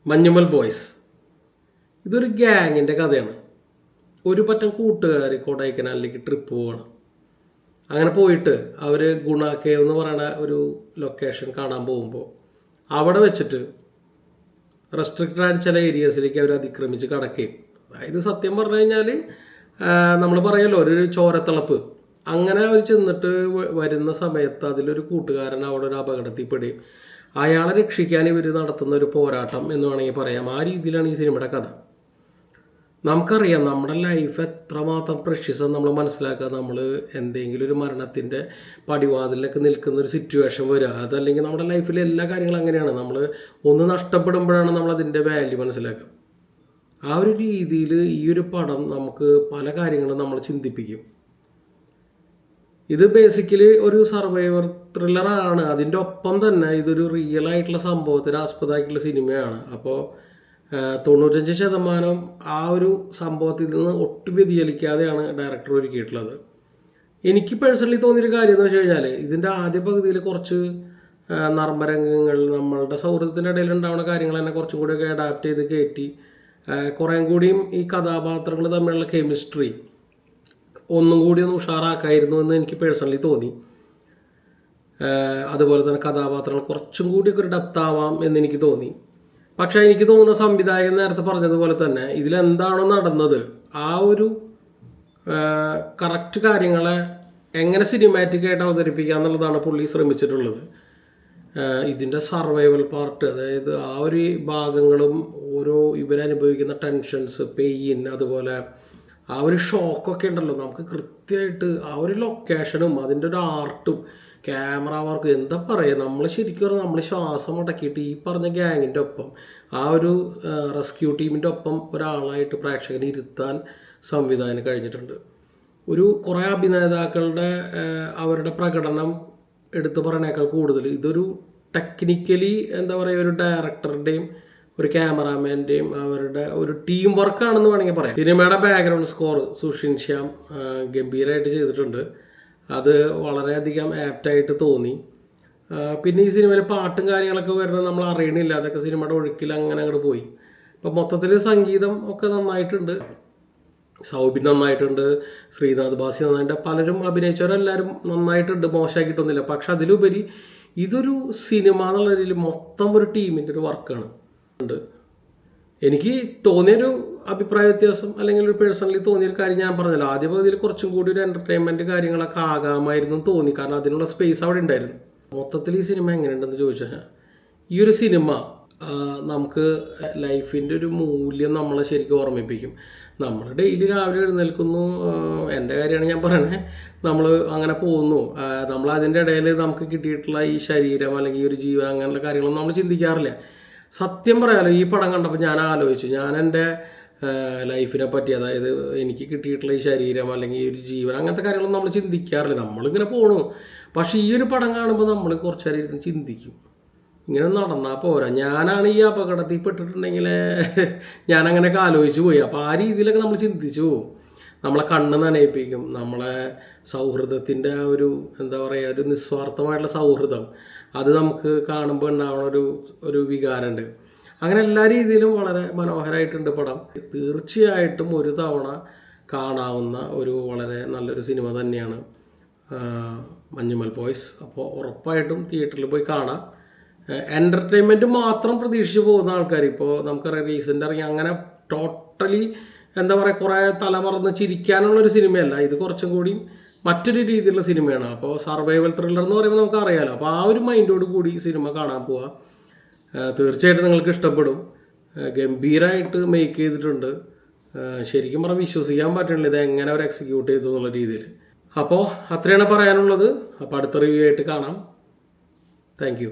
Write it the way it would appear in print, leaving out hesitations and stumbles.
Manjummel boys. ഇതൊരു ഗ്യാങ്ങിൻ്റെ കഥയാണ്. ഒരു പറ്റം കൂട്ടുകാർ കൊടൈക്കനാലിലേക്ക് ട്രിപ്പ് പോകണം. അങ്ങനെ പോയിട്ട് അവർ ഗുണ കേവ് എന്ന് പറയുന്ന ഒരു ലൊക്കേഷൻ കാണാൻ പോകുമ്പോൾ അവിടെ വെച്ചിട്ട് റെസ്ട്രിക്റ്റഡ് ആയിട്ട് ചില ഏരിയാസിലേക്ക് അവർ അതിക്രമിച്ച് കടക്കുകയും, അതായത് സത്യം പറഞ്ഞു കഴിഞ്ഞാൽ നമ്മൾ പറയല്ലോ ഒരു ചോരത്തിളപ്പ്, അങ്ങനെ അവർ ചെന്നിട്ട് വരുന്ന സമയത്ത് അതിലൊരു കൂട്ടുകാരൻ അവിടെ ഒരു അപകടത്തിൽ പെടുകയും അയാളെ രക്ഷിക്കാൻ ഇവർ നടത്തുന്ന ഒരു പോരാട്ടം എന്ന് വേണമെങ്കിൽ പറയാം. ആ രീതിയിലാണ് ഈ സിനിമയുടെ കഥ. നമുക്കറിയാം നമ്മുടെ ലൈഫ് എത്രമാത്രം പ്രഷ്യസ് നമ്മൾ മനസ്സിലാക്കുക. നമ്മൾ എന്തെങ്കിലും ഒരു മരണത്തിൻ്റെ പടിവാതിലൊക്കെ നിൽക്കുന്ന ഒരു സിറ്റുവേഷൻ വരിക, അതല്ലെങ്കിൽ നമ്മുടെ ലൈഫിലെ എല്ലാ കാര്യങ്ങളും അങ്ങനെയാണ്. നമ്മൾ ഒന്ന് നഷ്ടപ്പെടുമ്പോഴാണ് നമ്മൾ അതിൻ്റെ വാല്യൂ മനസ്സിലാക്കുക. ആ ഒരു രീതിയിൽ ഈ ഒരു പടം നമുക്ക് പല കാര്യങ്ങളും നമ്മൾ ചിന്തിപ്പിക്കും. ഇത് ബേസിക്കലി ഒരു സർവൈവർ ത്രില്ലറാണ്. അതിൻ്റെ ഒപ്പം തന്നെ ഇതൊരു റിയൽ ആയിട്ടുള്ള സംഭവത്തിന് ആസ്പദമായിട്ടുള്ള സിനിമയാണ്. അപ്പോൾ 95% ആ ഒരു സംഭവത്തിൽ നിന്ന് ഒട്ടും വ്യതിചലിക്കാതെയാണ് ഡയറക്ടർ ഒരുക്കിയിട്ടുള്ളത്. എനിക്ക് പേഴ്സണലി തോന്നിയൊരു കാര്യം എന്ന് വെച്ച് കഴിഞ്ഞാൽ, ഇതിൻ്റെ ആദ്യ പകുതിയിൽ കുറച്ച് നർമ്മരംഗങ്ങൾ, നമ്മളുടെ സൗഹൃദത്തിൻ്റെ ഇടയിൽ ഉണ്ടാവുന്ന കാര്യങ്ങൾ തന്നെ കുറച്ചും കൂടിയൊക്കെ അഡാപ്റ്റ് ചെയ്ത് കയറ്റി കുറേം കൂടിയും ഈ കഥാപാത്രങ്ങൾ തമ്മിലുള്ള കെമിസ്ട്രി ഒന്നും കൂടി ഒന്ന് ഉഷാറാക്കായിരുന്നു എന്ന് എനിക്ക് പേഴ്സണലി തോന്നി. അതുപോലെ തന്നെ കഥാപാത്രങ്ങൾ കുറച്ചും കൂടിയൊക്കെ ഒരു ഡെപ്ത് ആവാം എന്നെനിക്ക് തോന്നി. പക്ഷേ എനിക്ക് തോന്നുന്ന സംവിധായകൻ നേരത്തെ പറഞ്ഞതുപോലെ തന്നെ ഇതിലെന്താണോ നടന്നത് ആ ഒരു കറക്റ്റ് കാര്യങ്ങളെ എങ്ങനെ സിനിമാറ്റിക്കായിട്ട് അവതരിപ്പിക്കുക എന്നുള്ളതാണ് പുള്ളി ശ്രമിച്ചിട്ടുള്ളത്. ഇതിൻ്റെ സർവൈവൽ പാർട്ട്, അതായത് ആ ഒരു ഭാഗങ്ങളും ഓരോ ഇവരനുഭവിക്കുന്ന ടെൻഷൻസ്, പെയിൻ, അതുപോലെ ആ ഒരു ഷോക്കൊക്കെ ഉണ്ടല്ലോ, നമുക്ക് കൃത്യമായിട്ട് ആ ഒരു ലൊക്കേഷനും അതിൻ്റെ ഒരു ആർട്ടും ക്യാമറ വർക്കും എന്താ പറയുക, നമ്മൾ ശരിക്കും പറഞ്ഞാൽ നമ്മൾ ശ്വാസം അടക്കിയിട്ട് ഈ പറഞ്ഞ ഗ്യാങ്ങിൻ്റെ ഒപ്പം ആ ഒരു റെസ്ക്യൂ ടീമിൻ്റെ ഒപ്പം ഒരാളായിട്ട് പ്രേക്ഷകനെ ഇരുത്താൻ സംവിധാനം കഴിഞ്ഞിട്ടുണ്ട്. ഒരു കുറേ അഭിനേതാക്കളുടെ അവരുടെ പ്രകടനം എടുത്തു പറയണേക്കാൾ കൂടുതൽ ഇതൊരു ടെക്നിക്കലി എന്താ പറയുക, ഒരു ഡയറക്ടറുടെയും ഒരു ക്യാമറാമാൻ്റെയും അവരുടെ ഒരു ടീം വർക്കാണെന്ന് വേണമെങ്കിൽ പറയാം. സിനിമയുടെ ബാക്ക്ഗ്രൗണ്ട് സ്കോർ സുഷിൻ ശ്യാം ഗംഭീരമായിട്ട് ചെയ്തിട്ടുണ്ട്. അത് വളരെയധികം ആപ്റ്റായിട്ട് തോന്നി. പിന്നെ ഈ സിനിമയിൽ പാട്ടും കാര്യങ്ങളൊക്കെ വരുന്നത് നമ്മൾ അറിയണില്ല, അതൊക്കെ സിനിമയുടെ ഒഴുക്കിൽ അങ്ങനെ അങ്ങോട്ട് പോയി. അപ്പം മൊത്തത്തിൽ സംഗീതം ഒക്കെ നന്നായിട്ടുണ്ട്. സൗബിൻ നന്നായിട്ടുണ്ട്, ശ്രീനാഥ് ബാസി നന്നായിട്ടുണ്ട്, പലരും അഭിനയിച്ചവരെല്ലാവരും നന്നായിട്ടുണ്ട്, മോശമാക്കിയിട്ടൊന്നുമില്ല. പക്ഷെ അതിലുപരി ഇതൊരു സിനിമ എന്നുള്ള രീതിയിൽ മൊത്തം ഒരു ടീമിൻ്റെ ഒരു വർക്കാണ്. എനിക്ക് തോന്നിയൊരു അഭിപ്രായ വ്യത്യാസം അല്ലെങ്കിൽ ഒരു പേഴ്സണലി തോന്നിയൊരു കാര്യം ഞാൻ പറഞ്ഞല്ലോ, ആദ്യ പകുതിയിൽ കുറച്ചും കൂടി ഒരു എൻ്റർടൈൻമെൻറ്റ് കാര്യങ്ങളൊക്കെ ആകാമായിരുന്നു തോന്നി. കാരണം അതിനുള്ള സ്പേസ് അവിടെ ഉണ്ടായിരുന്നു. മൊത്തത്തിൽ ഈ സിനിമ എങ്ങനെയുണ്ടെന്ന് ചോദിച്ചാൽ, ഈ ഒരു സിനിമ നമുക്ക് ലൈഫിൻ്റെ ഒരു മൂല്യം നമ്മളെ ശരിക്കും ഓർമ്മിപ്പിക്കും. നമ്മൾ ഡെയിലി രാവിലെ എഴുന്നേൽക്കുന്നു, എൻ്റെ കാര്യമാണ് ഞാൻ പറയണേ, നമ്മൾ അങ്ങനെ പോകുന്നു, നമ്മൾ അതിൻ്റെ ഇടയിൽ നമുക്ക് കിട്ടിയിട്ടുള്ള ഈ ശരീരം അല്ലെങ്കിൽ ഈ ഒരു ജീവൻ അങ്ങനെയുള്ള കാര്യങ്ങളൊന്നും നമ്മൾ ചിന്തിക്കാറില്ല. സത്യം പറയാലോ, ഈ പടം കണ്ടപ്പോൾ ഞാൻ ആലോചിച്ചു, ഞാൻ എൻ്റെ ലൈഫിനെ പറ്റി, അതായത് എനിക്ക് കിട്ടിയിട്ടുള്ള ഈ ശരീരം അല്ലെങ്കിൽ ഈ ഒരു ജീവൻ അങ്ങനത്തെ കാര്യങ്ങളൊന്നും നമ്മൾ ചിന്തിക്കാറില്ല, നമ്മളിങ്ങനെ പോകണു. പക്ഷേ ഈ ഒരു പടം കാണുമ്പോൾ നമ്മൾ കുറച്ച് നേരം ഇരുന്ന് ചിന്തിക്കും, ഇങ്ങനെ നടന്നാൽ പോരാ, ഞാനാണ് ഈ അപകടത്തിൽ പെട്ടിട്ടുണ്ടെങ്കിൽ ഞാനങ്ങനെയൊക്കെ ആലോചിച്ച് പോയി. അപ്പോൾ ആ രീതിയിലൊക്കെ നമ്മൾ ചിന്തിച്ചു പോകും. നമ്മളെ കണ്ണ് നനയിപ്പിക്കും. നമ്മളെ സൗഹൃദത്തിൻ്റെ ആ ഒരു എന്താ പറയുക, ഒരു നിസ്വാർത്ഥമായിട്ടുള്ള സൗഹൃദം, അത് നമുക്ക് കാണുമ്പോൾ ഉണ്ടാവുന്ന ഒരു വികാരമുണ്ട്. അങ്ങനെ എല്ലാ രീതിയിലും വളരെ മനോഹരമായിട്ടുണ്ട് പടം. തീർച്ചയായിട്ടും ഒരു തവണ കാണാവുന്ന ഒരു വളരെ നല്ലൊരു സിനിമ തന്നെയാണ് മഞ്ഞുമൽ ബോയ്സ്. അപ്പോൾ ഉറപ്പായിട്ടും തിയേറ്ററിൽ പോയി കാണാം. എൻ്റർടൈൻമെൻറ്റ് മാത്രം പ്രതീക്ഷിച്ച് പോകുന്ന ആൾക്കാർ, ഇപ്പോൾ നമുക്കറിയാം റീസെൻ്റ് ഇറങ്ങി അങ്ങനെ ടോട്ടലി എന്താ പറയുക കുറേ തലമറന്ന് ചിരിക്കാനുള്ളൊരു സിനിമയല്ല ഇത്, കുറച്ചും കൂടി മറ്റൊരു രീതിയിലുള്ള സിനിമയാണ്. അപ്പോൾ സർവൈവൽ ത്രില്ലർ എന്ന് പറയുമ്പോൾ നമുക്ക് അറിയാമല്ലോ. അപ്പോൾ ആ ഒരു മൈൻഡോട് കൂടി സിനിമ കാണാൻ പോവുക. തീർച്ചയായിട്ടും നിങ്ങൾക്ക് ഇഷ്ടപ്പെടും. ഗംഭീരമായിട്ട് മേക്ക് ചെയ്തിട്ടുണ്ട്. ശരിക്കും പറഞ്ഞാൽ വിശ്വസിക്കാൻ പറ്റണില്ല ഇത് എങ്ങനെ അവർ എക്സിക്യൂട്ട് ചെയ്തു എന്നുള്ള രീതിയിൽ. അപ്പോൾ അത്രയാണ് പറയാനുള്ളത്. അപ്പോൾ അടുത്ത റിവ്യൂ ആയിട്ട് കാണാം. Thank you.